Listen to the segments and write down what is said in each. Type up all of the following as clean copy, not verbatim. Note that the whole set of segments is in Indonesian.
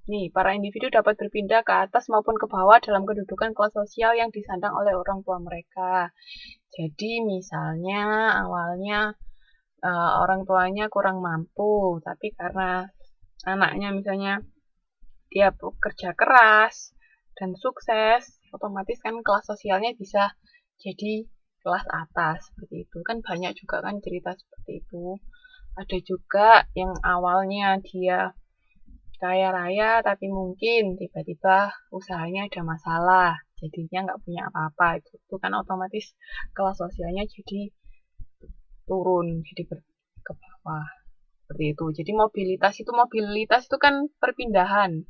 Nih, para individu dapat berpindah ke atas maupun ke bawah dalam kedudukan kelas sosial yang disandang oleh orang tua mereka. Jadi misalnya awalnya orang tuanya kurang mampu, tapi karena anaknya misalnya dia bekerja keras dan sukses, otomatis kan kelas sosialnya bisa jadi kelas atas seperti itu. Kan banyak juga kan cerita seperti itu. Ada juga yang awalnya dia kaya raya tapi mungkin tiba-tiba usahanya ada masalah, jadinya nggak punya apa-apa. Itu kan otomatis kelas sosialnya jadi turun, jadi ke bawah seperti itu. Jadi mobilitas itu kan perpindahan.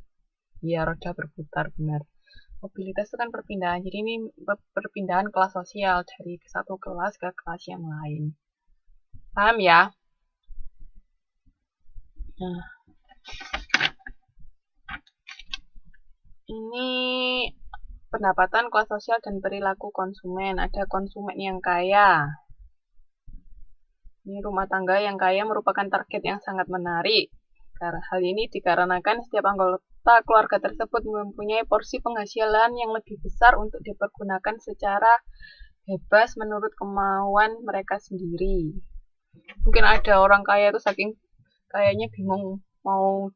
Ya, roda berputar benar. Mobilitas itu kan perpindahan. Jadi ini perpindahan kelas sosial dari satu kelas ke kelas yang lain. Paham ya? Nah, ini pendapatan, kelas sosial, dan perilaku konsumen. Ada konsumen yang kaya. Ini rumah tangga yang kaya merupakan target yang sangat menarik. Karena hal ini dikarenakan setiap anggota keluarga tersebut mempunyai porsi penghasilan yang lebih besar untuk dipergunakan secara bebas menurut kemauan mereka sendiri. Mungkin ada orang kaya itu saking kayaknya bingung mau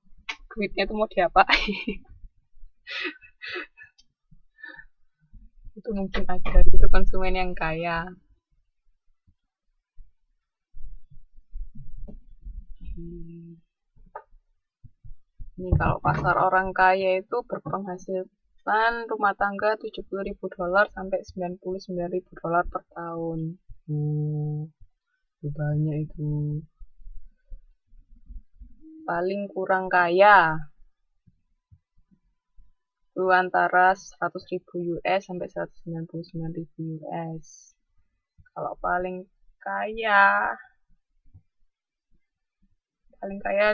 duitnya itu mau diapain. Itu mungkin ada, itu konsumen yang kaya. Ini kalau pasar orang kaya itu berpenghasilan rumah tangga $70.000 sampai $99.000 per tahun. Itu banyak itu. Paling kurang kaya itu antara 100.000 US sampai 199.000 US. Kalau paling kaya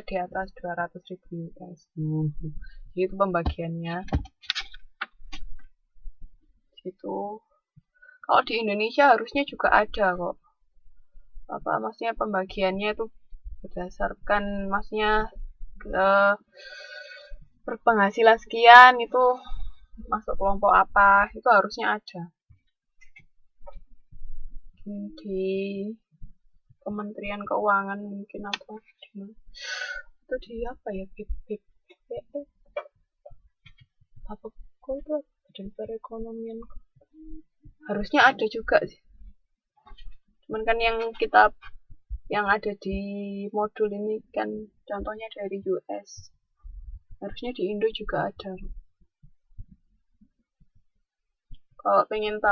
di atas 200.000 US. Jadi itu pembagiannya. Gitu. Kalau di Indonesia harusnya juga ada kok. Maksudnya pembagiannya itu berdasarkan maksudnya berpenghasilan sekian itu masuk kelompok apa, itu harusnya ada. Di Kementerian Keuangan mungkin atau di apa ya, apa kok itu Badan Perekonomian, harusnya ada juga sih. Cuman kan yang ada di modul ini kan contohnya dari US. Harusnya di Indo juga ada. Kalau pengen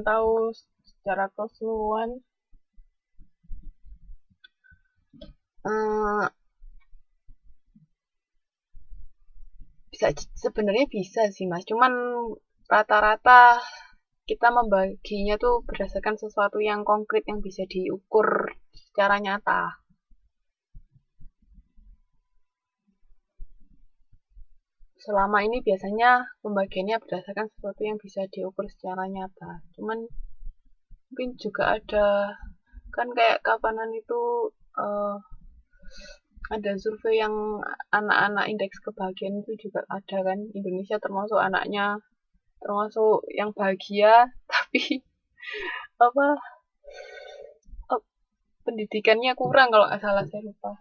tahu secara keseluruhan, sebenarnya bisa sih Mas. Cuman rata-rata kita membaginya tuh berdasarkan sesuatu yang konkret yang bisa diukur secara nyata. Selama ini biasanya pembagiannya berdasarkan sesuatu yang bisa diukur secara nyata. Cuman mungkin juga ada kan kayak kapanan itu ada survei yang anak-anak indeks kebahagiaan itu juga ada kan. Indonesia termasuk yang bahagia tapi apa pendidikannya kurang kalau nggak salah, saya lupa.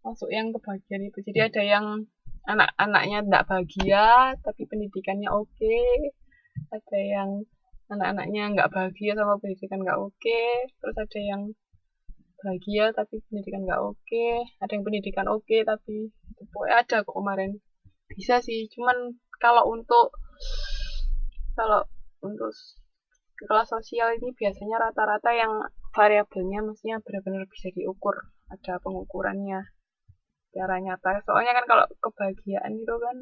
Masuk yang kebahagiaan itu. Jadi ada yang anak-anaknya tidak bahagia tapi pendidikannya oke. Ada yang anak-anaknya nggak bahagia sama pendidikan nggak oke. Terus ada yang bahagia tapi pendidikan nggak oke. Ada yang pendidikan oke tapi pokoknya ada kok kemarin. Bisa sih, cuman kalau untuk kalau untuk kelas sosial ini biasanya rata-rata yang variabelnya maksudnya benar-benar bisa diukur, ada pengukurannya secara nyata. Soalnya kan kalau kebahagiaan itu kan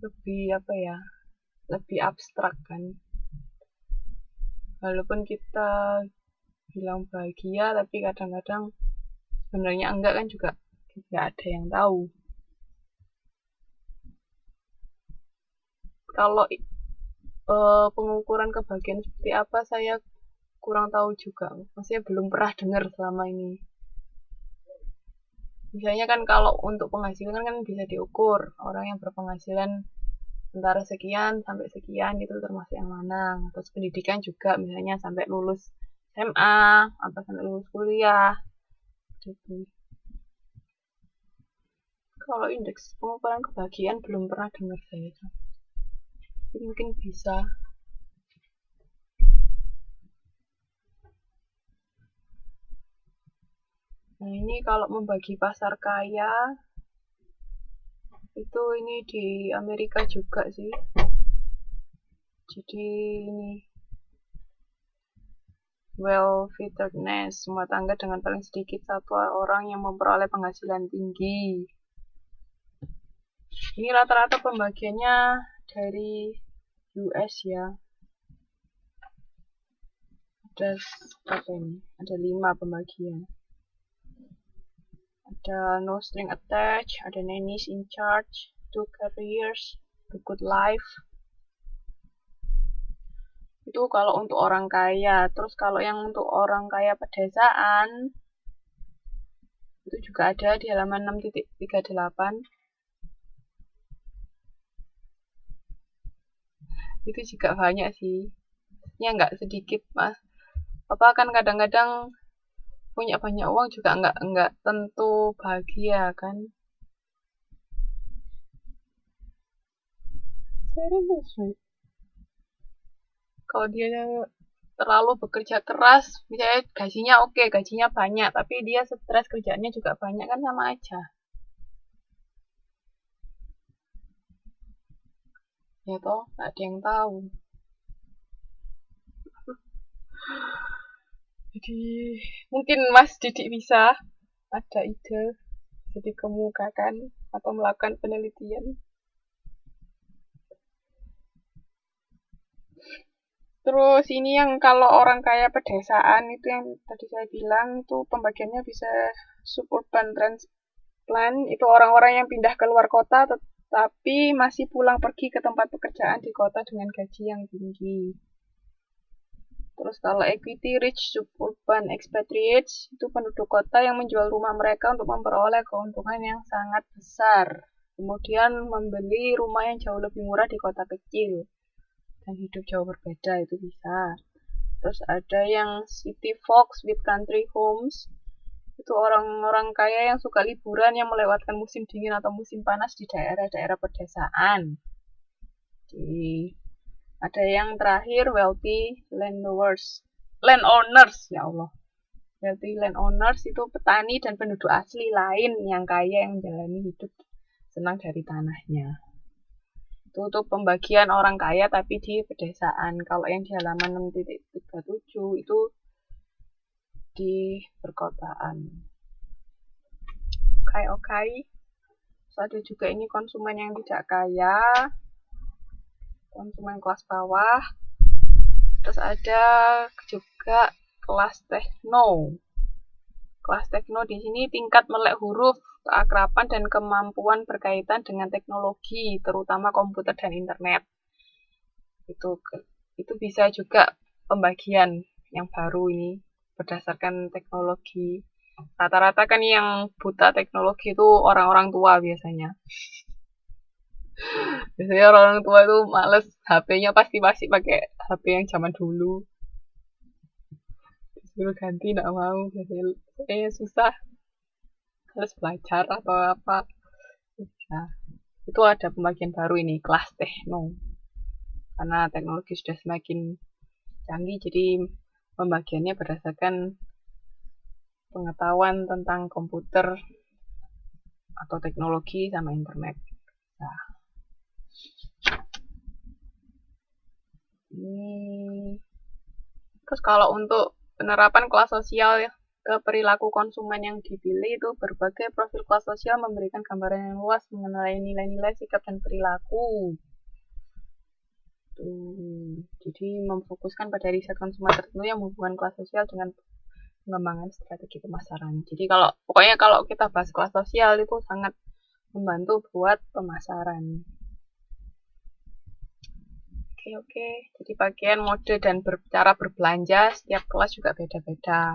lebih apa ya, lebih abstrak kan. Walaupun kita bilang bahagia tapi kadang-kadang sebenarnya enggak kan juga nggak ada yang tahu. Kalau pengukuran kebahagiaan seperti apa saya kurang tahu juga. Maksudnya belum pernah dengar selama ini. Misalnya kan kalau untuk penghasilan kan bisa diukur orang yang berpenghasilan antara sekian sampai sekian itu termasuk yang mana. Terus pendidikan juga misalnya sampai lulus SMA atau sampai lulus kuliah gitu. Kalau indeks pengukuran kebahagiaan belum pernah dengar saya. Tapi mungkin bisa. Nah ini kalau membagi pasar kaya itu ini di Amerika juga sih. Jadi ini well-fitedness, rumah tangga dengan paling sedikit satu orang yang memperoleh penghasilan tinggi. Ini rata-rata pembagiannya dari US ya. Ada apa ini? Ada 5 pembagian. Ada no string attached, ada nannies in charge, two careers, the good life. Itu kalau untuk orang kaya. Terus kalau yang untuk orang kaya pedesaan itu juga ada di halaman 6.38. Itu juga banyak sih. Ya nggak sedikit mas. Apa kan kadang-kadang punya banyak uang juga nggak tentu bahagia kan. Serius. Kalau dia terlalu bekerja keras, misalnya gajinya oke, gajinya banyak, tapi dia stres kerjanya juga banyak kan sama aja. Ya toh, nggak ada yang tahu. Jadi mungkin Mas Didik bisa ada ide, jadi kemukakan atau melakukan penelitian. Terus ini yang kalau orang kaya pedesaan itu yang tadi saya bilang itu pembagiannya bisa suburban transplant, itu orang-orang yang pindah ke luar kota tetapi masih pulang pergi ke tempat pekerjaan di kota dengan gaji yang tinggi. Terus kalau equity rich suburban expatriates itu penduduk kota yang menjual rumah mereka untuk memperoleh keuntungan yang sangat besar. Kemudian membeli rumah yang jauh lebih murah di kota kecil dan hidup jauh berbeda itu bisa. Terus ada yang city folks with country homes, itu orang-orang kaya yang suka liburan yang melewatkan musim dingin atau musim panas di daerah-daerah pedesaan. Jadi ada yang terakhir wealthy landowners ya Allah. Wealthy landowners itu petani dan penduduk asli lain yang kaya yang menjalani hidup senang dari tanahnya. Itu untuk pembagian orang kaya tapi di pedesaan. Kalau yang di halaman 6.37 itu di perkotaan. Oke. Terus ada juga ini konsumen yang tidak kaya, konsumen kelas bawah. Terus ada juga kelas tekno. Kelas tekno di sini tingkat melek huruf, keakraban dan kemampuan berkaitan dengan teknologi, terutama komputer dan internet. Itu bisa juga pembagian yang baru ini berdasarkan teknologi. Rata-rata kan yang buta teknologi itu orang-orang tua biasanya. Biasanya orang tua itu males, HP-nya pasti masih pakai HP yang zaman dulu. Disuruh ganti nggak mau, biasanya susah. Harus belajar atau apa. Nah, itu ada pembagian baru ini, kelas tekno. Karena teknologi sudah semakin canggih, jadi pembagiannya berdasarkan pengetahuan tentang komputer atau teknologi sama internet. Nah, ini terus kalau untuk penerapan kelas sosial ya, ke perilaku konsumen yang dipilih itu berbagai profil kelas sosial memberikan gambaran yang luas mengenai nilai-nilai sikap dan perilaku. Jadi memfokuskan pada riset konsumen tertentu yang menghubungkan kelas sosial dengan pengembangan strategi pemasaran. Jadi pokoknya kalau kita bahas kelas sosial itu sangat membantu buat pemasaran. Oke. Jadi bagian mode dan cara berbelanja setiap kelas juga beda-beda.